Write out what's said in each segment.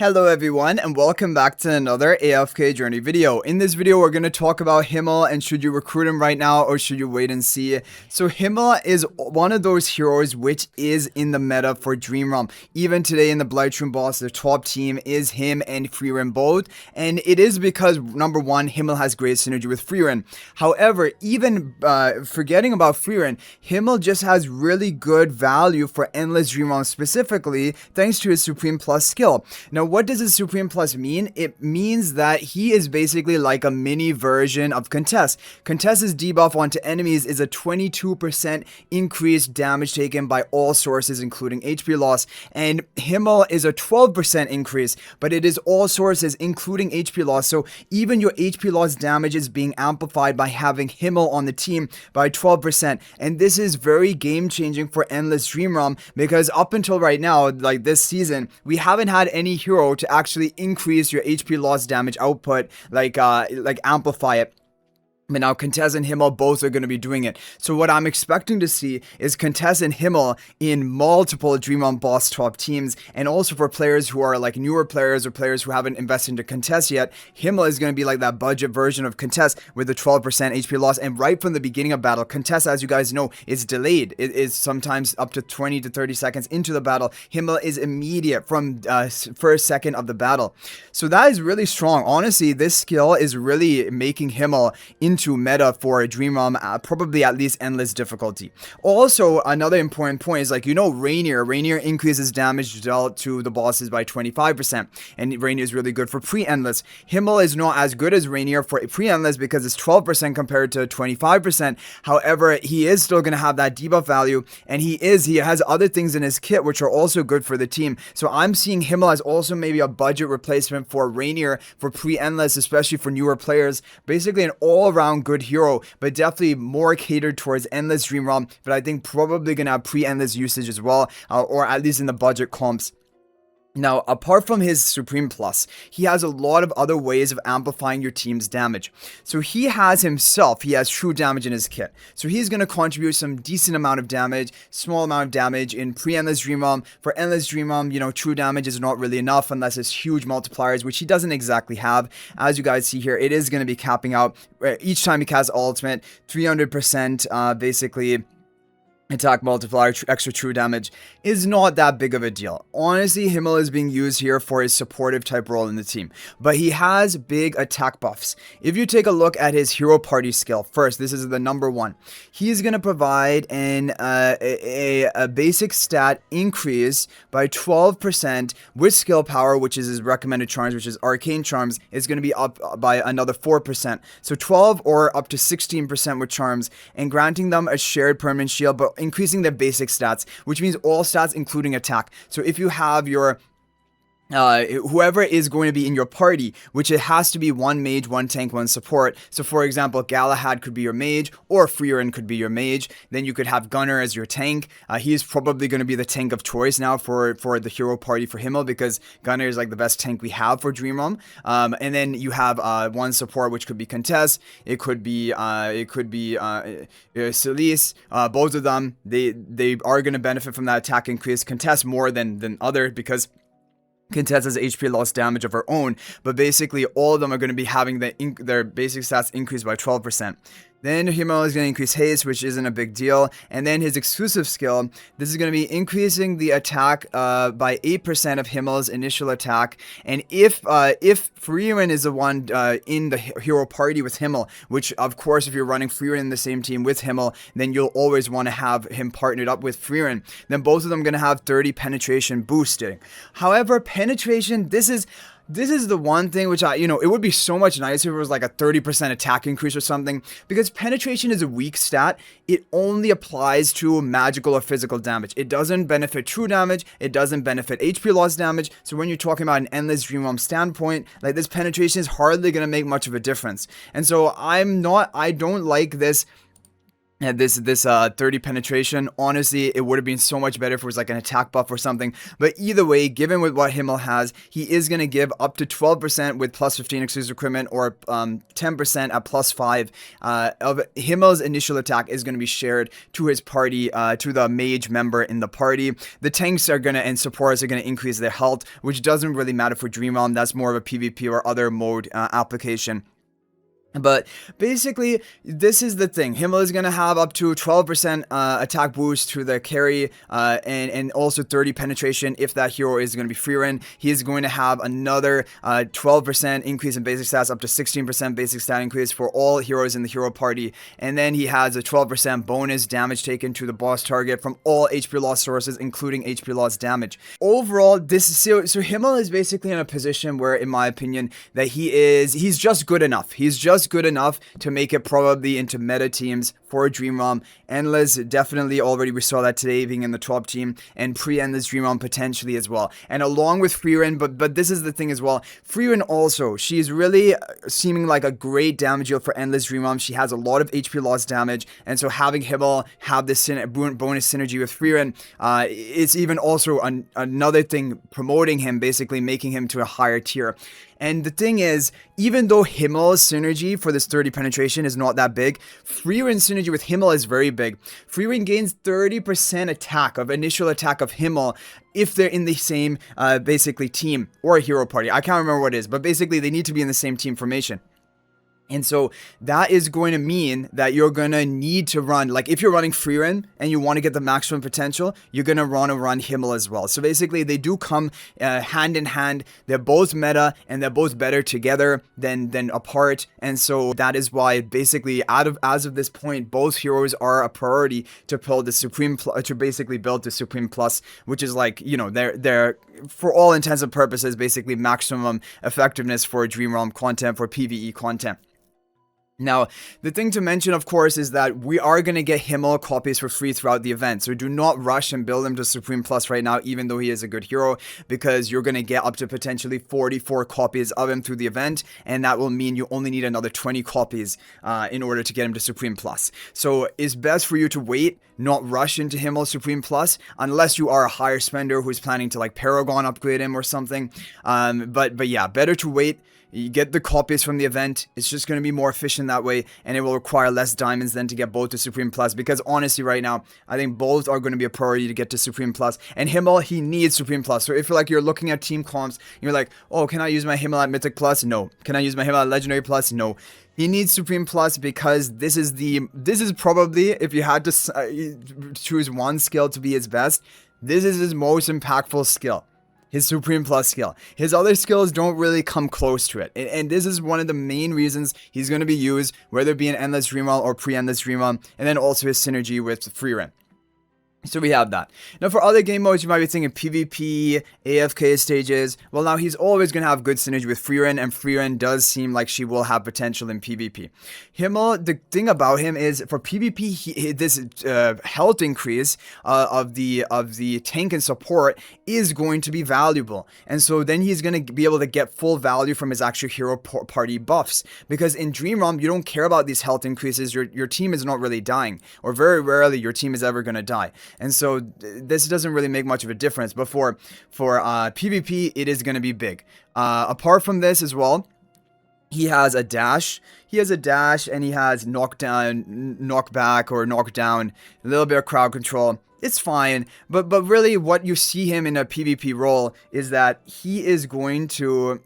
Hello everyone and welcome back to another AFK journey video. In this video we're going to talk about Himmel and should you recruit him right now or should you wait and see. So Himmel is one of those heroes which is in the meta for Dream Realm. Even today in the Blightstroom boss the top team is him and Frieren both, and it is because number one, Himmel has great synergy with Frieren. However, even forgetting about Frieren, Himmel just has really good value for Endless Dream Realm, specifically thanks to his Supreme Plus skill. Now what does his Supreme Plus mean? It means that he is basically like a mini version of Contess. Contess's debuff onto enemies is a 22% increased damage taken by all sources including HP loss, and Himmel is a 12% increase, but it is all sources including HP loss, so even your HP loss damage is being amplified by having Himmel on the team by 12%, and this is very game changing for Endless Dream Realm because up until right now, like this season, we haven't had any hero to actually increase your HP loss damage output, like amplify it. But now Contess and Himmel both are going to be doing it. So what I'm expecting to see is Contess and Himmel in multiple Dream Realm boss top teams, and also for players who are like newer players or players who haven't invested into Contess yet, Himmel is going to be like that budget version of Contess with a 12% HP loss, and right from the beginning of battle, Contess, as you guys know, is delayed. It is sometimes up to 20 to 30 seconds into the battle. Himmel is immediate from first second of the battle. So that is really strong. Honestly, this skill is really making Himmel into meta for a Dream Realm, probably at least endless difficulty. Also, another important point is, like, you know, Reinier increases damage dealt to the bosses by 25%, and Reinier is really good for pre-endless. Himmel is not as good as Reinier for pre-endless because it's 12% compared to 25%. However, he is still going to have that debuff value, and he has other things in his kit which are also good for the team. So I'm seeing Himmel as also maybe a budget replacement for Reinier for pre-endless, especially for newer players. Basically an all-around good hero, but definitely more catered towards Endless Dream Realm, but I think probably gonna have pre-endless usage as well, or at least in the budget comps. Now, apart from his Supreme Plus, he has a lot of other ways of amplifying your team's damage. So he has true damage in his kit. So he's going to contribute some decent amount of damage, small amount of damage in pre-Endless Dream Realm. For Endless Dream Realm, you know, true damage is not really enough unless it's huge multipliers, which he doesn't exactly have. As you guys see here, it is going to be capping out each time he casts ultimate, 300% basically. Attack multiplier, extra true damage is not that big of a deal. Honestly, Himmel is being used here for his supportive type role in the team, but he has big attack buffs. If you take a look at his hero party skill, first, this is the number one. He's going to provide a basic stat increase by 12% with skill power, which is his recommended charms, which is arcane charms, is going to be up by another 4%. So 12 or up to 16% with charms, and granting them a shared permanent shield, but increasing their basic stats, which means all stats including attack. So if you have your whoever is going to be in your party, which it has to be one mage, one tank, one support. So for example, Galahad could be your mage, or Frieren could be your mage. Then you could have Gunnar as your tank. He's probably going to be the tank of choice now for the hero party for Himmel, because Gunnar is like the best tank we have for Dream Realm. And then you have one support, which could be Contess. It could be Celise. Both of them, they are going to benefit from that attack increase. Contess more than other because Contess has HP loss damage of her own, but basically all of them are going to be having their basic stats increased by 12%. Then Himmel is going to increase haste, which isn't a big deal. And then his exclusive skill, this is going to be increasing the attack by 8% of Himmel's initial attack. And if Frieren is the one in the hero party with Himmel, which of course if you're running Frieren in the same team with Himmel, then you'll always want to have him partnered up with Frieren. Then both of them are going to have 30 penetration boosting. However, penetration, this is the one thing which it would be so much nicer if it was like a 30% attack increase or something, because penetration is a weak stat. It only applies to magical or physical damage. It doesn't benefit true damage. It doesn't benefit HP loss damage. So when you're talking about an Endless Dream Realm standpoint, like, this penetration is hardly going to make much of a difference. And so I don't like this And this 30 penetration, honestly, it would have been so much better if it was like an attack buff or something. But either way, given with what Himmel has, he is going to give up to 12% with plus 15 exclusive equipment, or 10% at plus 5 of Himmel's initial attack is going to be shared to his party, to the mage member in the party. The tanks are going to, and supports are going to increase their health, which doesn't really matter for Dream Realm. That's more of a PvP or other mode application. But basically, this is the thing. Himmel is going to have up to 12% attack boost to the carry, and also 30 penetration if that hero is going to be Frieren. He is going to have another 12% increase in basic stats, up to 16% basic stat increase for all heroes in the hero party. And then he has a 12% bonus damage taken to the boss target from all HP loss sources, including HP loss damage. Overall, this is so Himmel is basically in a position where, in my opinion, that he's just good enough. He's just good enough to make it probably into meta teams for Dream Realm. Endless, definitely already, we saw that today being in the top team, and pre-Endless Dream Realm potentially as well. And along with Frieren, but this is the thing as well. Frieren also, she's really seeming like a great damage deal for Endless Dream Realm. She has a lot of HP loss damage, and so having Himmel have this bonus synergy with Frieren, it's even also another thing promoting him, basically making him to a higher tier. And the thing is, even though Himmel's synergy for this 30 penetration is not that big, Frieren's synergy with Himmel is very big. Frieren gains 30% attack of initial attack of Himmel if they're in the same basically team or hero party. I can't remember what it is, but basically they need to be in the same team formation. And so that is going to mean that you're going to need to run, like if you're running Frieren and you want to get the maximum potential, you're going to want to run Himmel as well. So basically they do come hand in hand. They're both meta and they're both better together than apart. And so that is why basically as of this point, both heroes are a priority to build the Supreme, to basically build the Supreme Plus, which is like, you know, they're for all intents and purposes, basically maximum effectiveness for Dream Realm content, for PvE content. Now, the thing to mention, of course, is that we are going to get Himmel copies for free throughout the event. So do not rush and build him to Supreme Plus right now, even though he is a good hero, because you're going to get up to potentially 44 copies of him through the event. And that will mean you only need another 20 copies in order to get him to Supreme Plus. So it's best for you to wait, not rush into Himmel Supreme Plus, unless you are a higher spender who's planning to like Paragon upgrade him or something. But yeah, better to wait. You get the copies from the event. It's just going to be more efficient that way, and it will require less diamonds than to get both to Supreme Plus, because honestly right now I think both are going to be a priority to get to Supreme Plus. And Himmel, he needs Supreme Plus. So if you're looking at team comps, you're like, oh, can I use my Himmel at Mythic Plus? No. Can I use my Himmel at Legendary Plus? No. He needs Supreme Plus because this is probably, if you had to choose one skill to be his best, this is his most impactful skill. His Supreme Plus skill. His other skills don't really come close to it. And this is one of the main reasons he's going to be used, whether it be an Endless Dream Realm or pre-Endless Dream Realm, and then also his synergy with Frieren. So we have that. Now for other game modes, you might be thinking PvP, AFK stages. Well, now he's always going to have good synergy with Frieren, and Frieren does seem like she will have potential in PvP. Himmel, the thing about him is for PvP, this health increase of the tank and support is going to be valuable. And so then he's going to be able to get full value from his actual hero party buffs. Because in Dream Realm, you don't care about these health increases. Your team is not really dying, or very rarely your team is ever going to die. And so this doesn't really make much of a difference. But for PvP, it is going to be big. Apart from this as well, he has a dash. He has a dash, and he has knockdown, knockback, or knockdown, a little bit of crowd control. It's fine, but really what you see him in a PvP role is that he is going to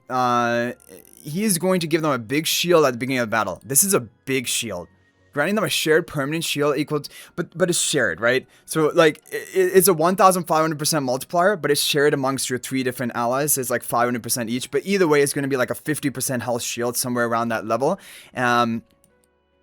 give them a big shield at the beginning of the battle. This is a big shield. Granting them a shared permanent shield equals, but it's shared, right? So like it's a 1,500% multiplier, but it's shared amongst your 3 different allies. It's like 500% each, but either way, it's going to be like a 50% health shield somewhere around that level.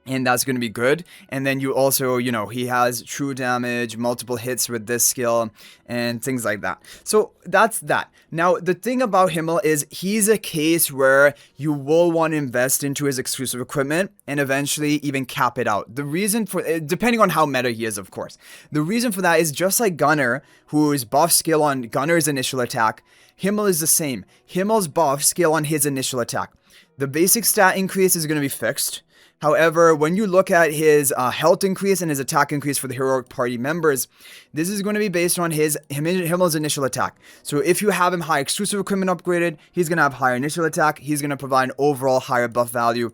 And that's going to be good. And then you also, you know, he has true damage, multiple hits with this skill, and things like that. So that's that. Now, the thing about Himmel is he's a case where you will want to invest into his exclusive equipment and eventually even cap it out. The reason for, depending on how meta he is, of course. The reason for that is just like Gunner, whose buff skill on Gunner's initial attack, Himmel is the same. Himmel's buff skill on his initial attack. The basic stat increase is going to be fixed. However, when you look at his health increase and his attack increase for the heroic party members, this is going to be based on Himmel's initial attack. So if you have him high exclusive equipment upgraded, he's going to have higher initial attack. He's going to provide an overall higher buff value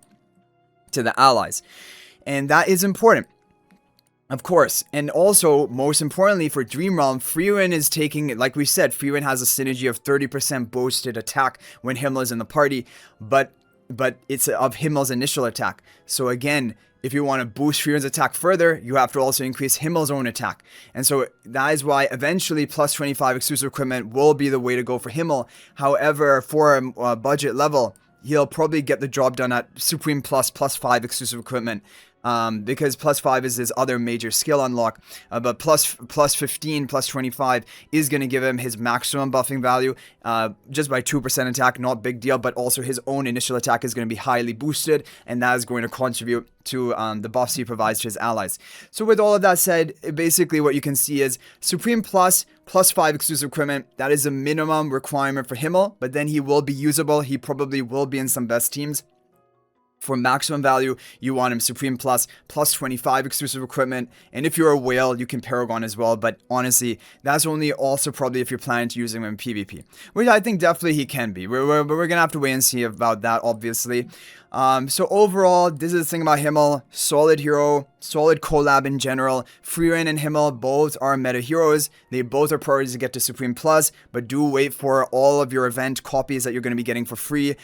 to the allies. And that is important. Of course, and also, most importantly for Dream Realm, Frieren is taking, like we said, Frieren has a synergy of 30% boosted attack when Himmel is in the party, but it's of Himmel's initial attack. So again, if you want to boost Frieren's attack further, you have to also increase Himmel's own attack. And so that is why eventually plus 25 exclusive equipment will be the way to go for Himmel. However, for a budget level, he'll probably get the job done at Supreme plus 5 exclusive equipment. Because plus 5 is his other major skill unlock, but plus 15, plus 25 is going to give him his maximum buffing value, just by 2% attack, not big deal, but also his own initial attack is going to be highly boosted, and that is going to contribute to the buffs he provides to his allies. So with all of that said, basically what you can see is Supreme plus 5 exclusive equipment, that is a minimum requirement for Himmel, but then he will be usable, he probably will be in some best teams. For maximum value, you want him Supreme plus 25 exclusive equipment. And if you're a whale, you can Paragon as well. But honestly, that's only also probably if you're planning to use him in PvP. Which I think definitely he can be. We're going to have to wait and see about that, obviously. So overall, this is the thing about Himmel. Solid hero, solid collab in general. Frieren and Himmel both are meta heroes. They both are priorities to get to Supreme Plus, but do wait for all of your event copies that you're going to be getting for free,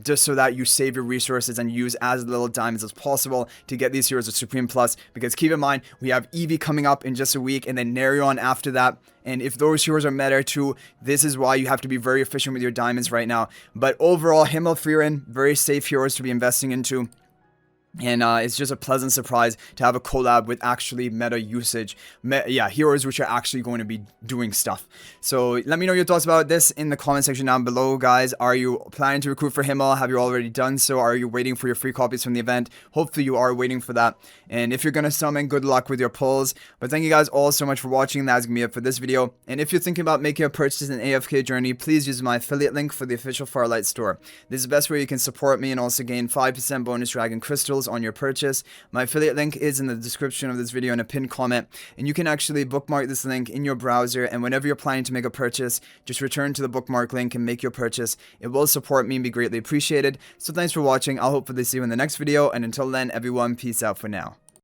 just so that you save your resources and use as little diamonds as possible to get these heroes to Supreme Plus. Because keep in mind, we have Eevee coming up in just a week, and then Nerion after that. And if those heroes are meta too, this is why you have to be very efficient with your diamonds right now. But overall, Himmel, Frieren, very safe heroes to be investing into. And it's just a pleasant surprise to have a collab with actually meta usage. Heroes which are actually going to be doing stuff. So let me know your thoughts about this in the comment section down below, guys. Are you planning to recruit for Himmel? Have you already done so? Are you waiting for your free copies from the event? Hopefully you are waiting for that. And if you're going to summon, good luck with your pulls. But thank you guys all so much for watching. That's going to be it for this video. And if you're thinking about making a purchase in AFK Journey, please use my affiliate link for the official Farlight store. This is the best way you can support me and also gain 5% bonus dragon crystals on your purchase. My affiliate link is in the description of this video in a pinned comment, and you can actually bookmark this link in your browser, and whenever you're planning to make a purchase, just return to the bookmark link and make your purchase. It will support me and be greatly appreciated. So thanks for watching. I'll hopefully see you in the next video, and until then, everyone, peace out for now.